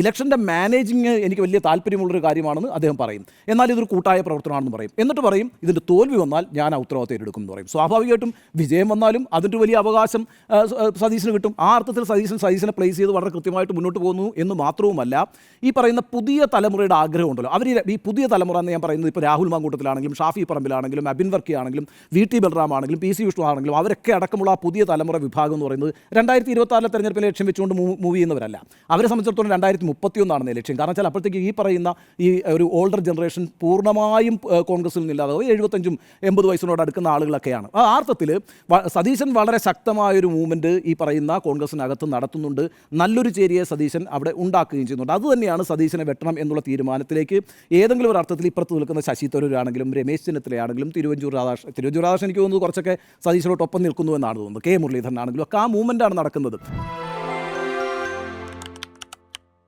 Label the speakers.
Speaker 1: ഇലക്ഷൻ്റെ മാനേജിങ് എനിക്ക് വലിയ താല്പര്യമുള്ളൊരു കാര്യമാണെന്ന് അദ്ദേഹം പറയും. എന്നാൽ ഇതൊരു കൂട്ടായ പ്രവർത്തനമാണെന്ന് പറയും. എന്നിട്ട് പറയും ഇതിൻ്റെ തോൽവി വന്നാൽ ഞാൻ ആ ഉത്തരവാദിത്തം ഏറ്റെടുക്കും എന്ന് പറയും. സ്വാഭാവികമായിട്ടും വിജയം വന്നാലും അതിൻ്റെ വലിയ അവകാശം സതീശന് കിട്ടും. ആ അർത്ഥത്തിൽ സതീശനെ പ്ലേസ് ചെയ്ത് വളരെ കൃത്യമായിട്ട് മുന്നോട്ട് പോകുന്നു എന്ന് മാത്രവുമല്ല, ഈ പറയുന്ന പുതിയ തലമുറയുടെ ആഗ്രഹമുണ്ടല്ലോ, അവർ ഈ പുതിയ തലമുറ എന്ന് ഞാൻ പറയുന്നത് ഇപ്പോൾ രാഹുൽ മാങ്കൂട്ടത്തിലാണെങ്കിലും ഷാഫി പറമ്പിലാണെങ്കിലും അബിൻ വർക്കി ആണെങ്കിലും VT ബൽറാം ആണെങ്കിലും PC വിഷ്ണു ആണെങ്കിലും അവരൊക്കെ അടക്കമുള്ള ആ പുതിയ തലമുറ വിഭാഗം എന്ന് പറയുന്നത് 2026 തെരഞ്ഞെടുപ്പിനെ ലക്ഷ്യം വെച്ചുകൊണ്ട് മൂവ് ചെയ്യുന്നവരല്ല. അവരെ സംബന്ധിച്ചിടത്തോളം 2031 ലക്ഷ്യം. കാരണം വെച്ചാൽ അപ്പോഴത്തേക്ക് ഈ പറയുന്ന ഈ ഒരു ഓൾഡർ ജനറേഷൻ പൂർണ്ണമായും കോൺഗ്രസിൽ നിന്നില്ലാതെ 75-80 വയസ്സിനോട് അടുക്കുന്ന ആളുകളൊക്കെയാണ്. ആ അർത്ഥത്തിൽ സതീശൻ വളരെ ശക്തമായൊരു മൂവ്മെൻറ്റ് ഈ പറയുന്ന കോൺഗ്രസിനകത്ത് നടത്തുന്നുണ്ട്. നല്ലൊരു ചേരിയെ സതീശൻ അവിടെ ഉണ്ടാക്കുകയും ചെയ്യുന്നുണ്ട്. അതുതന്നെയാണ് സതീശനെ വെട്ടണം എന്നുള്ള തീരുമാനത്തിലേക്ക് ഏതെങ്കിലും ഒരു അർത്ഥത്തിൽ ഇപ്പുറത്ത് നിൽക്കുന്ന ശശി തരൂരാണെങ്കിലും രമേശ് ചെന്നിത്തലയാണെങ്കിലും തിരുവഞ്ചൂർ രാധാകൃഷ്ണൻ എനിക്ക് തോന്നുന്നത് കുറച്ചൊക്കെ സതീശനോടൊപ്പം നിൽക്കുന്നു എന്നാണ് തോന്നുന്നത്. K മുരളീധരനാണെങ്കിലും ഒക്കെ ആ മൂവ്മെൻറ്റാണ് നടക്കുന്നത്.